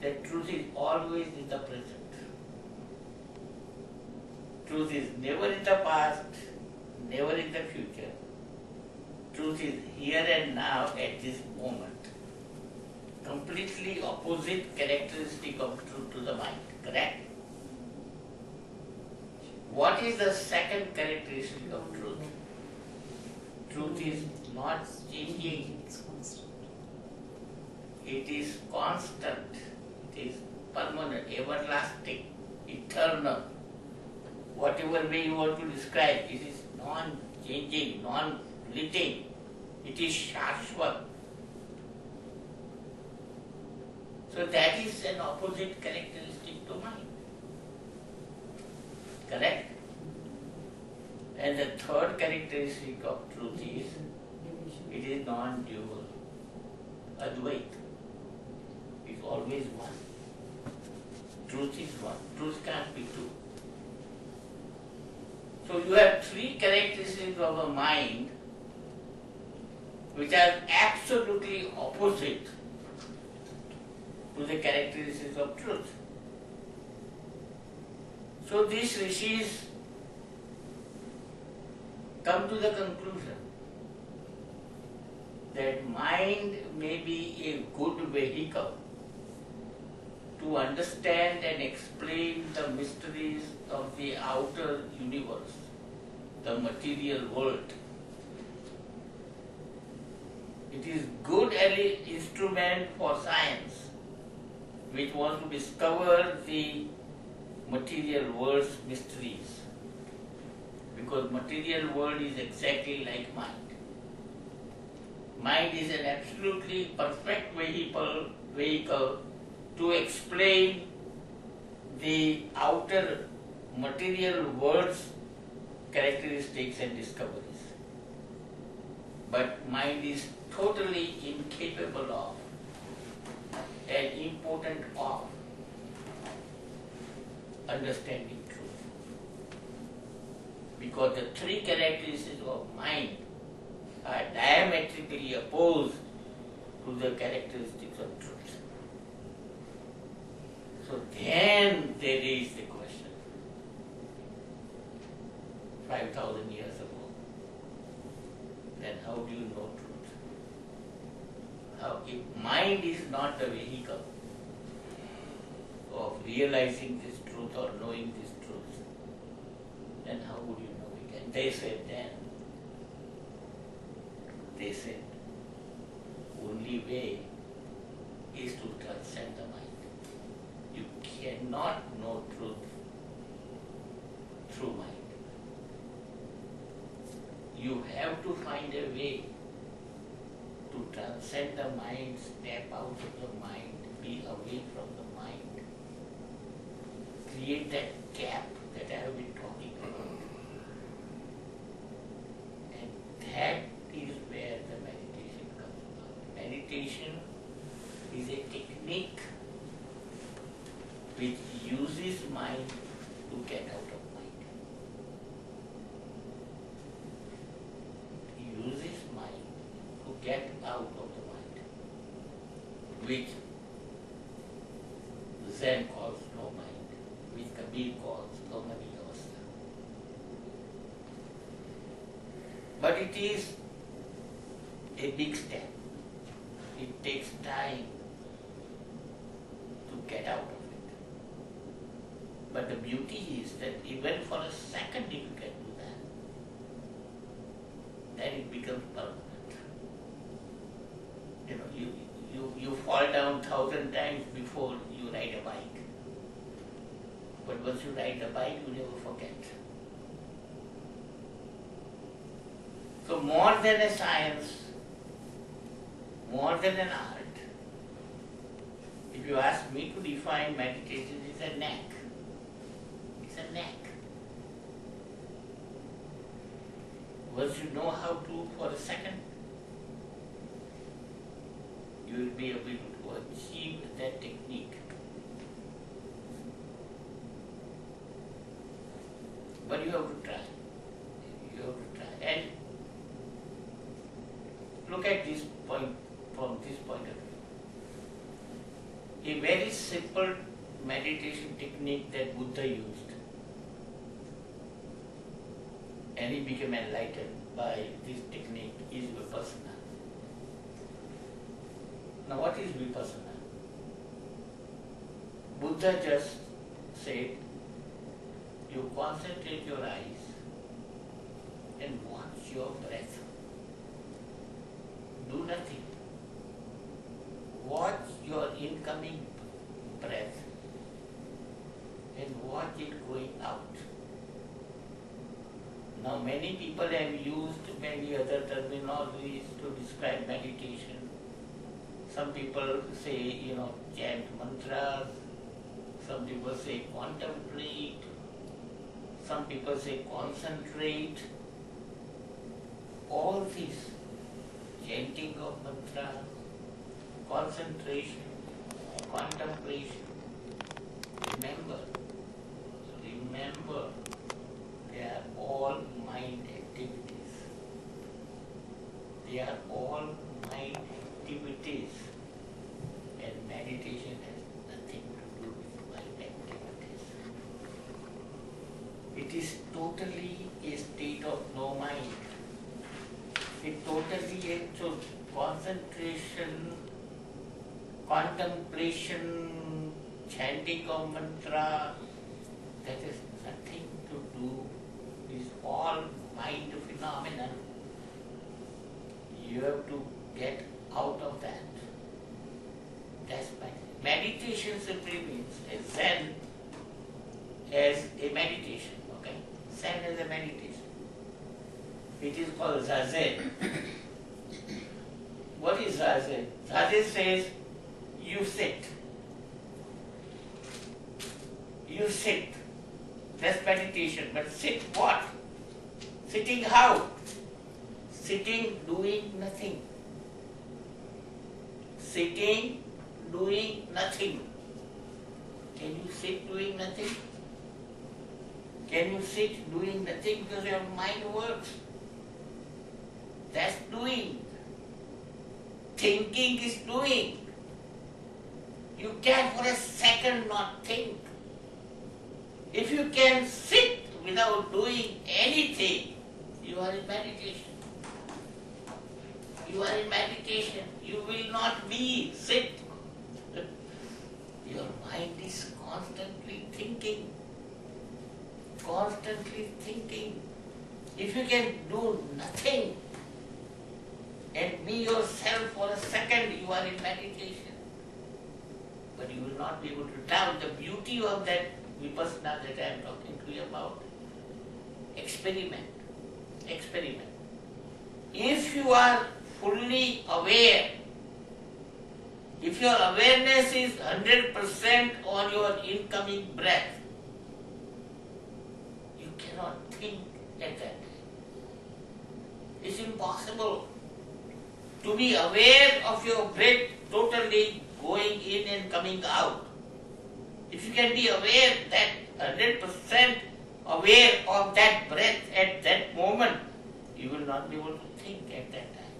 that truth is always in the present. Truth is never in the past, never in the future. Truth is here and now at this moment. Completely opposite characteristic of truth to the mind, correct? What is the second characteristic of truth? Truth is not changing. It is constant. It is permanent, everlasting, eternal. Whatever way you want to describe, it is non-changing, non-fleeting. It is shashvat. So that is an opposite characteristic to mind. Correct? And the third characteristic of truth is, it is non-dual. Advaita. It's always one. Truth is one. Truth can't be two. So you have three characteristics of a mind which are absolutely opposite to the characteristics of truth. So these rishis come to the conclusion that mind may be a good vehicle to understand and explain the mysteries of the outer universe, the material world. It is good instrument for science which wants to discover the material world's mysteries, because material world is exactly like mind. Mind is an absolutely perfect vehicle to explain the outer material world's characteristics and discoveries. But mind is totally incapable of and impotent of understanding truth. Because the three characteristics of mind are diametrically opposed to the characteristics of truth. So then there is the question, 5,000 years ago, then how do you know truth? How, if mind is not the vehicle of realizing this truth or knowing this truth, then how would you know it? And they said, only way is to transcend the mind. You cannot know truth through mind. You have to find a way to transcend the mind, step out of the mind, be away from the mind, create that gap that I have been talking about. And that is where the meditation comes about. Meditation is a technique which uses mind to get out of mind. It uses mind to get out of the mind, which Zen calls no mind, which Kabir calls Lomani Avastha. But it is a big step. It takes time to get out of it. But the beauty is that even for a second if you can do that, then it becomes permanent. You know, you fall down 1,000 times before you ride a bike. But once you ride a bike, you never forget. So more than a science, more than an art, if you ask me to define meditation, it's a knack. It's a knack. Once you know how to for a second, you will be able to achieve that technique. But you have to try. You have to try. And look at this point from this point of view. a very simple meditation technique that Buddha used. And he became enlightened by this technique is Vipassana. Now what is Vipassana? Buddha just said, you concentrate your eyes and watch your breath. Do nothing. Watch your incoming breath and watch it going out. Now many people have used many other terminologies to describe meditation. Some people say, chant mantras. Some people say contemplate. Some people say concentrate. All these, chanting of mantras, concentration, contemplation. Remember, they are all mind activities. They are all mind activities. And meditation has nothing to do with mind activities. It is totally a state of no mind. It totally so concentration, contemplation, chanting of mantra, that is nothing to do. It is all mind phenomenon. You have to get out of that. That's meditation simply means Zen as a meditation. Okay, Zen as a meditation. It is called Zazen. What is Zazen? Zazen says you sit. You sit. That's meditation. But sit what? Sitting how? Sitting doing nothing. Sitting doing nothing. Can you sit doing nothing? Can you sit doing nothing because your mind works? That's doing. Thinking is doing. You can for a second not think. If you can sit without doing anything, you are in meditation. You are in meditation. You will not be sit. Your mind is constantly thinking. Constantly thinking. If you can do nothing and be yourself for a second, you are in meditation. But you will not be able to tell the beauty of that Vipassana that I am talking to you about. Experiment. Experiment. If you are fully aware, if your awareness is 100% on your incoming breath, you cannot think at that time. It's impossible to be aware of your breath totally going in and coming out. If you can be aware that 100% aware of that breath at that moment, you will not be able to think at that time.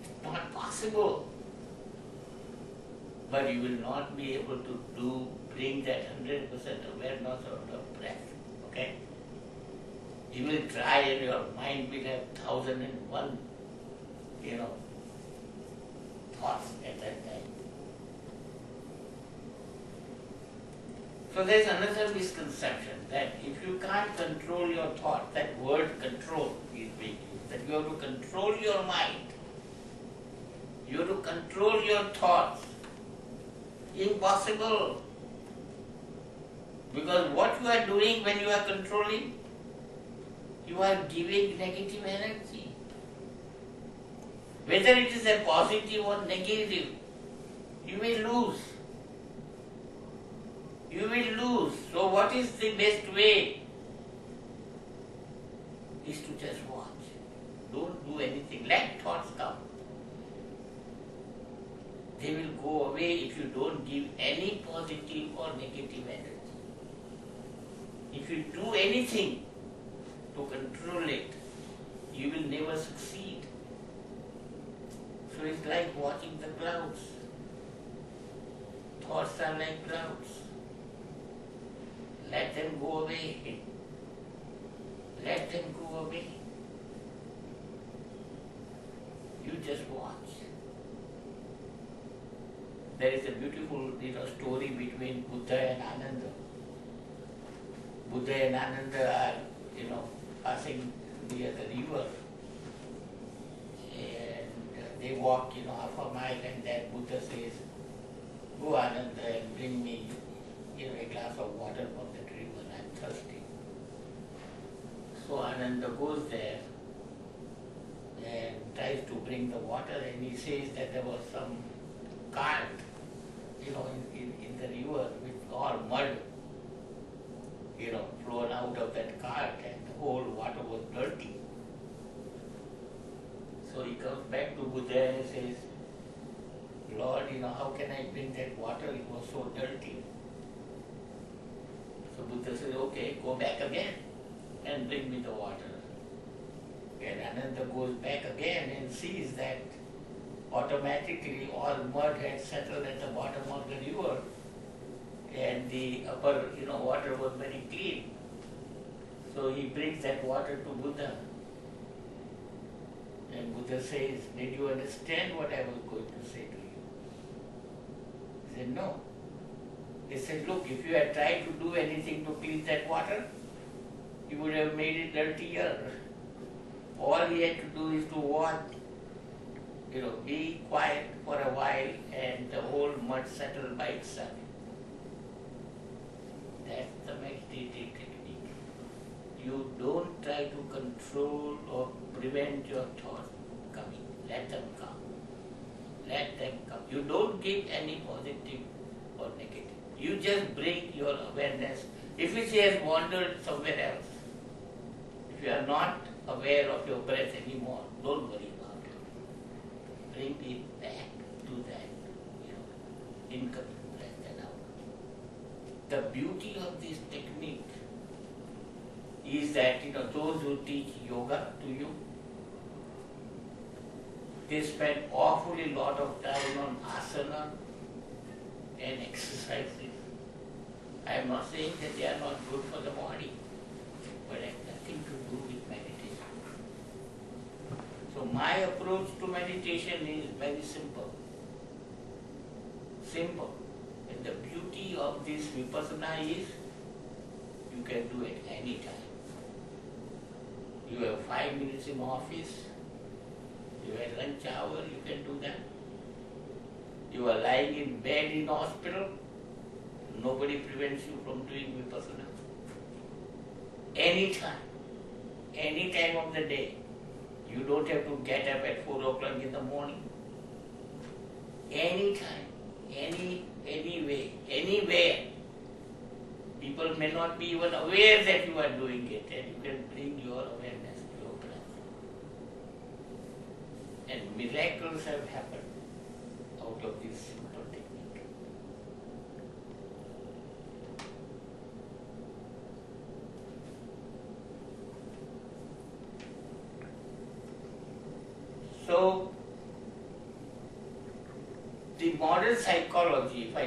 It's not possible. But you will not be able to bring that 100% awareness out of breath. Okay? You will try and your mind will have 1001, thoughts at that time. So there's another misconception that if you can't control your thought, that word control is being used, that you have to control your mind. You have to control your thoughts. Impossible. Because what you are doing when you are controlling, you are giving negative energy. Whether it is a positive or negative, you will lose. You will lose. So what is the best way? Is to just watch. Don't do anything. Let thoughts come. They will go away if you don't give any positive or negative energy. If you do anything to control it, you will never succeed. So it's like watching the clouds. thoughts are like clouds. Let them go away. Let them go away. You just watch. There is a beautiful story between Buddha and Ananda. Buddha and Ananda are passing near the river, and they walk half a mile, and then Buddha says, "Go Ananda and bring me a glass of water from that river. I'm thirsty." So Ananda goes there and tries to bring the water, and he says that there was some cart, in the river with all mud, flown out of that cart, and the whole water was dirty. So he comes back to Buddha and says, "Lord, how can I bring that water? It was so dirty." So Buddha says, "Okay, go back again and bring me the water." And Ananda goes back again and sees that automatically all mud had settled at the bottom of the river, and the upper water was very clean. So he brings that water to Buddha. And Buddha says, "Did you understand what I was going to say to you?" He said, "No." He said, "Look, if you had tried to do anything to clean that water, you would have made it dirtier. All he had to do is to watch, be quiet for a while, and the whole mud settled by itself." That's the meditative technique. You don't try to control or prevent your thoughts coming. Let them come. Let them come. You don't give any positive or negative. You just bring your awareness. If it has wandered somewhere else, if you are not aware of your breath anymore, don't worry about it. Bring it back to that, incoming breath and out. The beauty of this technique is that, those who teach yoga to you, they spend awfully lot of time on asana and exercises. I am not saying that they are not good for the body, but it has nothing to do with meditation. So my approach to meditation is very simple. Simple. And the beauty of this vipassana is you can do it any time. You have 5 minutes in office, you have lunch hour, you can do that. You are lying in bed in hospital, nobody prevents you from doing vipassana. Any time of the day. You don't have to get up at 4 o'clock in the morning. Any time, any way, anywhere. People may not be even aware that you are doing it, and you can bring your awareness to your breath. And miracles have happened out of this simple technique. So, the modern psychology, if I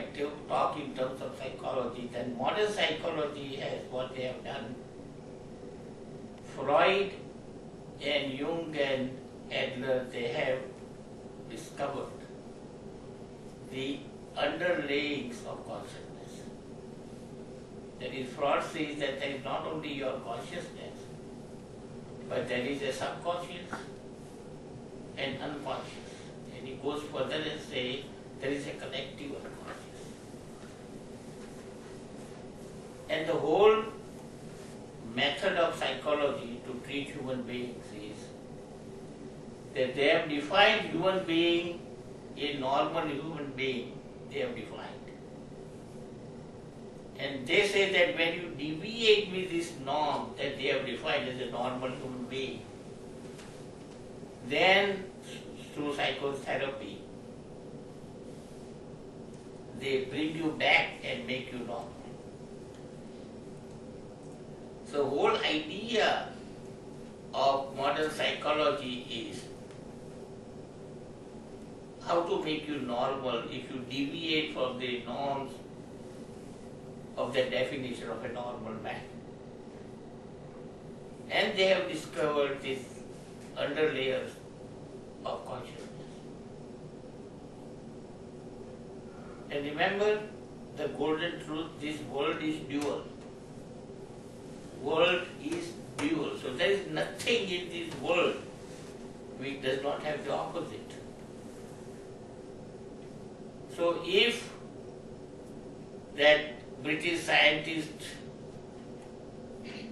talk in terms of psychology, then modern psychology has what they have done. Freud and Jung and Adler, they have discovered the underlayings of consciousness. That is, Freud says that there is not only your consciousness, but there is a subconscious and unconscious. And he goes further and says there is a collective unconscious. And the whole method of psychology to treat human beings is that they have defined human being, a normal human being, they have defined. And they say that when you deviate with this norm that they have defined as a normal human being, then through psychotherapy, they bring you back and make you normal. So whole idea of modern psychology is how to make you normal if you deviate from the norms of the definition of a normal man. And they have discovered these underlayers of consciousness. And remember the golden truth, this world is dual. World is dual. So there is nothing in this world which does not have the opposite. So if that British scientist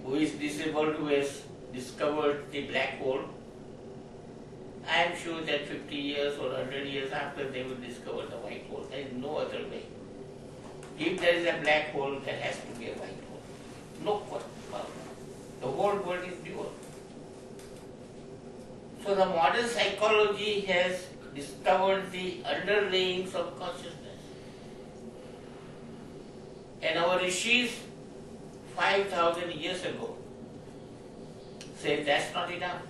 who is disabled, who has discovered the black hole, I am sure that 50 years or 100 years after they will discover the white hole. There is no other way. If there is a black hole, there has to be a white hole. No question about it. The whole world is dual. So the modern psychology has discovered the underlayings of consciousness. And our rishis 5,000 years ago said that's not enough.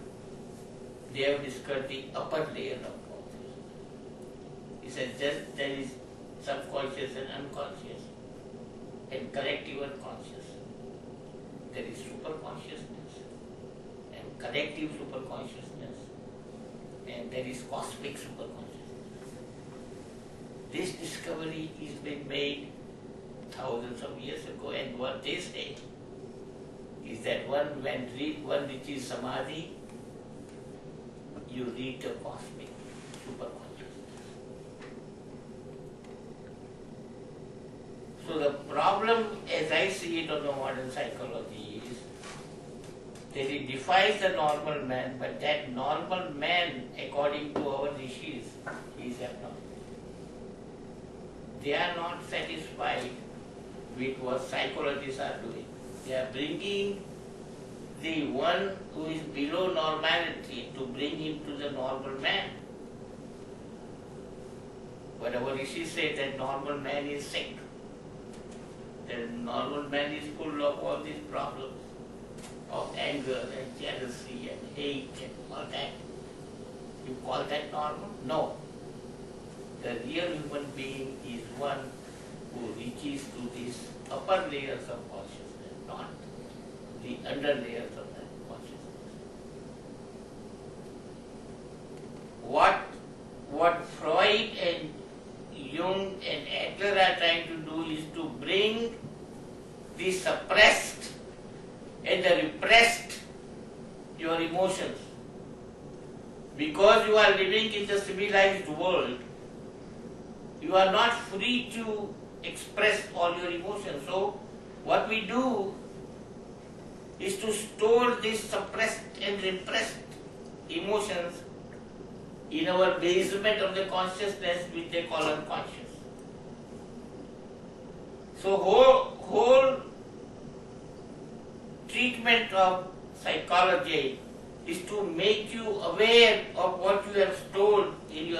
They have discovered the upper layer of consciousness. He says just there is subconscious and unconscious and collective unconscious. There is superconsciousness and collective superconsciousness, and there is cosmic superconsciousness. This discovery is being made thousands of years ago, and what they say is that when one reaches samadhi, you reach the cosmic superconsciousness. So the problem, as I see it on the modern psychology, is that it defies the normal man, but that normal man, according to our rishis, is abnormal. They are not satisfied with what psychologists are doing. They are bringing the one who is below normality to bring him to the normal man. But our Rishi said that normal man is sick. That normal man is full of all these problems of anger and jealousy and hate and all that. You call that normal? No. The real human being is one who reaches to these upper layers of consciousness, not the under layers of that consciousness. What Freud and Jung and Adler are trying to do is to bring the suppressed and the repressed your emotions. Because you are living in the civilized world, you are not free to express all your emotions. So what we do is to store these suppressed and repressed emotions in our basement of the consciousness, which they call unconscious. So whole treatment of psychology is to make you aware of what you have stored in your